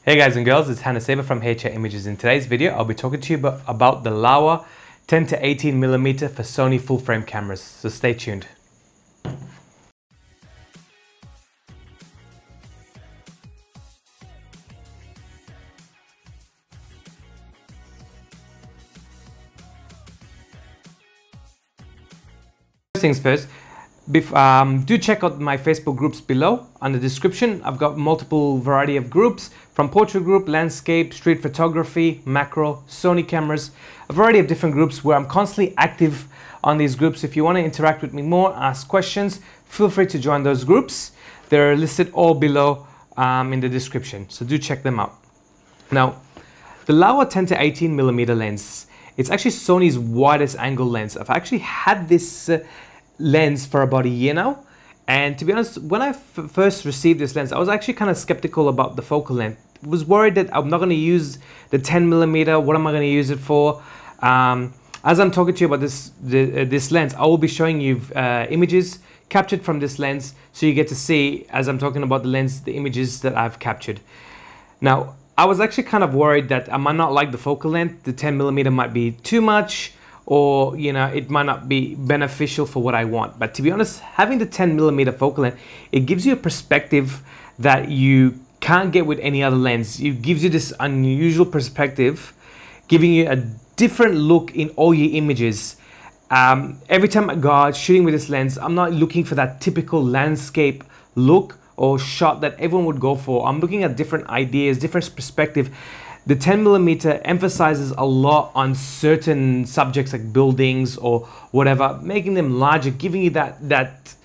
Hey guys and girls, it's Hannah Saber from HA Images. In today's video, I'll be talking to you about the Laowa 10-18mm for Sony full frame cameras, so stay tuned. First things first, do check out my Facebook groups below. On the description, I've got multiple variety of groups from portrait group, landscape, street photography, macro, Sony cameras, a variety of different groups where I'm constantly active on these groups. If you want to interact with me more, ask questions, feel free to join those groups. They're listed all below in the description, so do check them out. Now, the Laowa 10-18mm lens, it's actually Sony's widest angle lens. I've actually had this lens for about a year now, and to be honest, when I first received this lens, I was actually kind of skeptical about the focal length. I was worried that I'm not going to use the 10mm. What am I going to use it for? As I'm talking to you about this lens, I will be showing you images captured from this lens, so you get to see, as I'm talking about the lens, the images that I've captured. Now, I was actually kind of worried that I might not like the focal length. The 10mm might be too much, or it might not be beneficial for what I want. But to be honest, having the 10mm focal length, it gives you a perspective that you can't get with any other lens. It gives you this unusual perspective, giving you a different look in all your images. Every time I go out shooting with this lens, I'm not looking for that typical landscape look or shot that everyone would go for. I'm looking at different ideas, different perspective. The 10mm emphasizes a lot on certain subjects like buildings or whatever, making them larger, giving you that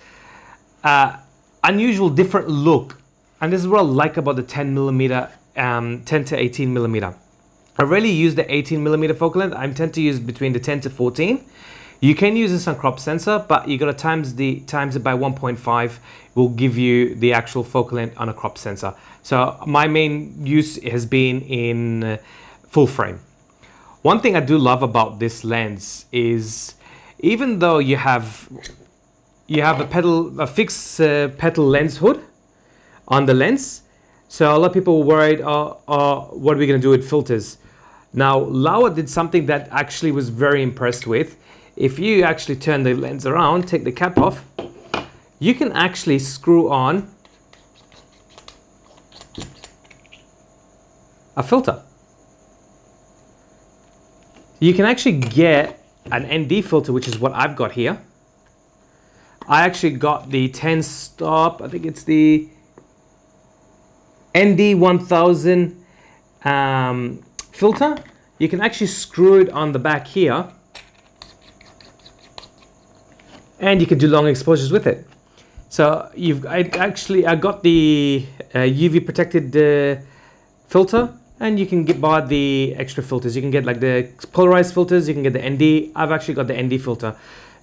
unusual different look. And this is what I like about the 10mm, 10-18mm. I rarely use the 18mm focal length. I tend to use between the 10 to 14. You can use this on crop sensor, but you got to times it by 1.5. Will give you the actual focal length on a crop sensor. So my main use has been in full frame. One thing I do love about this lens is, even though you have a fixed petal lens hood on the lens, so a lot of people were worried, what are we going to do with filters? Now, Laowa did something that actually was very impressed with. If you actually turn the lens around, take the cap off, you can actually screw on a filter. You can actually get an ND filter, which is what I've got here. I actually got the 10 stop, I think it's the ND 1000 filter. You can actually screw it on the back here, and you can do long exposures with it. So I got the UV protected filter, and you can buy the extra filters. You can get like the polarized filters, you can get the ND. I've actually got the ND filter,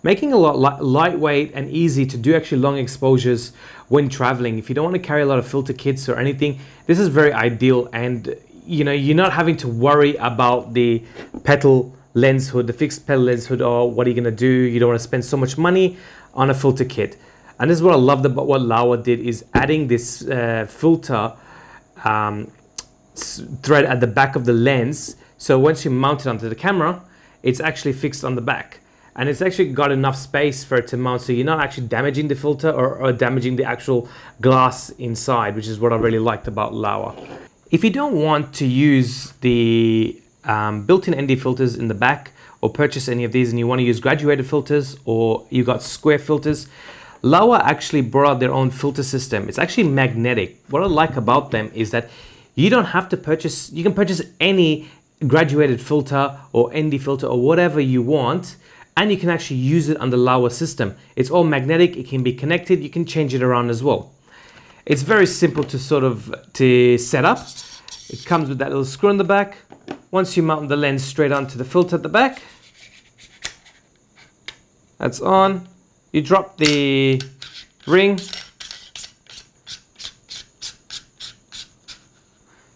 making it a lot lightweight and easy to do actually long exposures when traveling. If you don't want to carry a lot of filter kits or anything, this is very ideal. And you're not having to worry about the petal lens hood, the fixed petal lens hood, or what are you going to do? You don't want to spend so much money on a filter kit. And this is what I loved about what Laowa did, is adding this filter thread at the back of the lens. So once you mount it onto the camera, it's actually fixed on the back. And it's actually got enough space for it to mount, so you're not actually damaging the filter or damaging the actual glass inside, which is what I really liked about Laowa. If you don't want to use the built-in ND filters in the back, or purchase any of these, and you want to use graduated filters, or you got square filters, Laowa actually brought out their own filter system. It's actually magnetic. What I like about them is that you don't have to purchase, you can purchase any graduated filter or ND filter or whatever you want, and you can actually use it on the Laowa system. It's all magnetic, it can be connected, you can change it around as well. It's very simple to set up. It comes with that little screw in the back. Once you mount the lens straight onto the filter at the back, that's on. You drop the ring,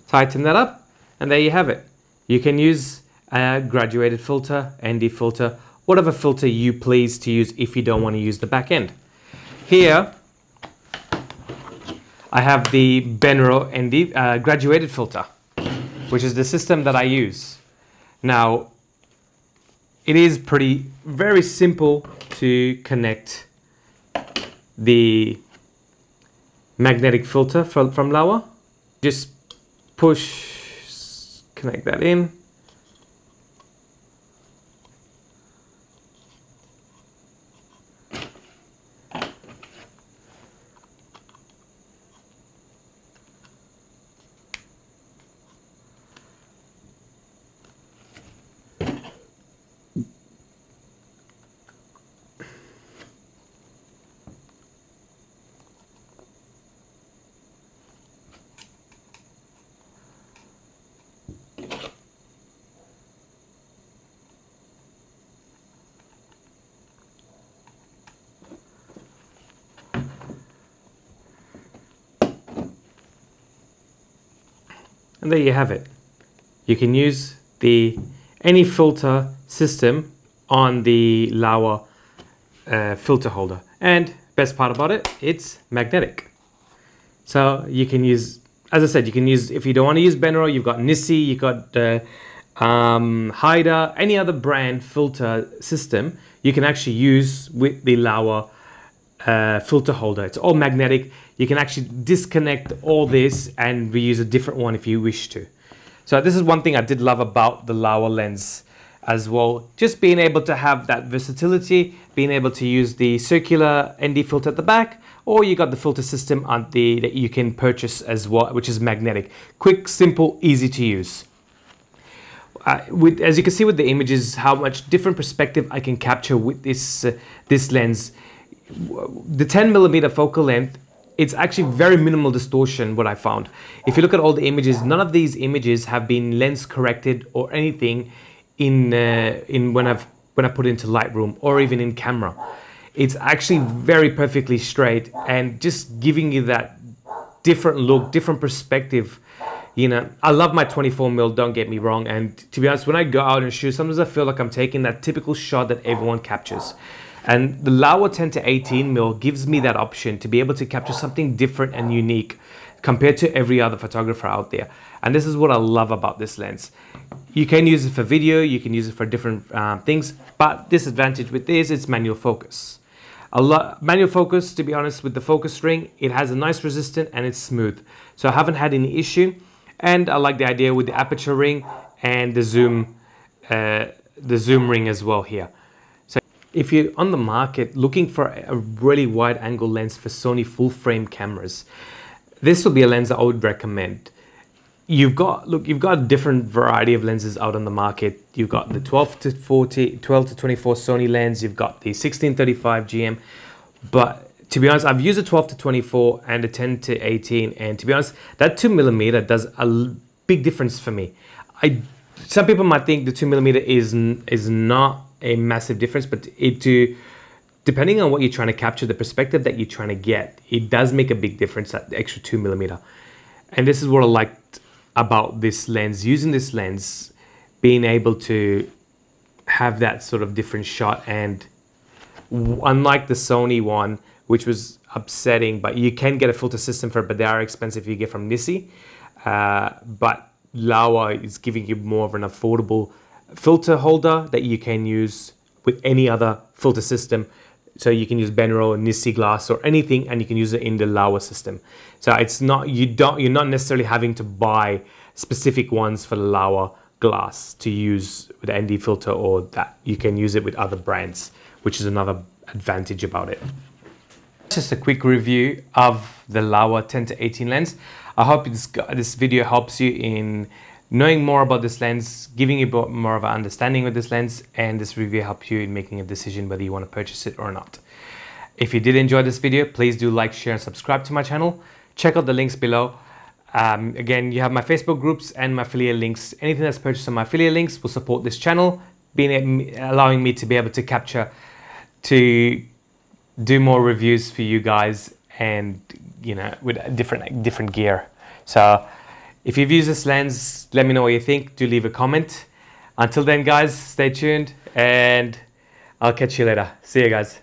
tighten that up, and there you have it. You can use a graduated filter, ND filter, whatever filter you please to use if you don't want to use the back end. Here, I have the Benro ND graduated filter, which is the system that I use. Now, it is very simple to connect the magnetic filter from Laowa. Just connect that in. And there you have it. You can use any filter system on the Laowa filter holder. And best part about it, it's magnetic. So you can use, as I said, you can use, if you don't want to use Benro, you've got Nissi, you've got Haida, any other brand filter system, you can actually use with the Laowa filter holder. It's all magnetic. You can actually disconnect all this and reuse a different one if you wish to. So this is one thing I did love about the Laowa lens as well. Just being able to have that versatility, being able to use the circular ND filter at the back, or you got the filter system on that you can purchase as well, which is magnetic. Quick, simple, easy to use. As you can see with the images, how much different perspective I can capture with this lens. The 10mm focal length, it's actually very minimal distortion, what I found. If you look at all the images, none of these images have been lens corrected or anything when I put it into Lightroom or even in camera. It's actually very perfectly straight and just giving you that different look, different perspective. You know, I love my 24mm, don't get me wrong. And to be honest, when I go out and shoot, sometimes I feel like I'm taking that typical shot that everyone captures. And the Laowa 10-18mm gives me that option to be able to capture something different and unique compared to every other photographer out there. And this is what I love about this lens. You can use it for video, you can use it for different things, but disadvantage with this, it's manual focus. Manual focus, to be honest, with the focus ring, it has a nice resistance and it's smooth. So I haven't had any issue. And I like the idea with the aperture ring and the zoom ring as well here. If you're on the market looking for a really wide angle lens for Sony full frame cameras, this will be a lens that I would recommend. You've got a different variety of lenses out on the market. You've got the 12 to 24 Sony lens, you've got the 16-35 GM, but to be honest, I've used a 12 to 24 and a 10 to 18, and to be honest, that 2mm does a big difference for me. Some people might think the 2mm is not a massive difference, but depending on what you're trying to capture, the perspective that you're trying to get, it does make a big difference, that extra 2mm. And this is what I liked about this lens, using this lens, being able to have that sort of different shot. And unlike the Sony one, which was upsetting, but you can get a filter system for it, but they are expensive if you get from Nissi. But Laowa is giving you more of an affordable filter holder that you can use with any other filter system. So you can use Benro, Nissi glass or anything, and you can use it in the Laowa system. So it's not, you're not necessarily having to buy specific ones for the Laowa glass to use with the ND filter, or that you can use it with other brands, which is another advantage about it. Just a quick review of the Laowa 10-18 lens. I hope this video helps you in knowing more about this lens, giving you more of an understanding with this lens, and this review helps you in making a decision whether you want to purchase it or not. If you did enjoy this video, please do like, share, and subscribe to my channel. Check out the links below. Again, you have my Facebook groups and my affiliate links. Anything that's purchased on my affiliate links will support this channel, allowing me to be able to to do more reviews for you guys, and with different gear. So if you've used this lens, let me know what you think. Do leave a comment. Until then, guys, stay tuned, and I'll catch you later. See you guys.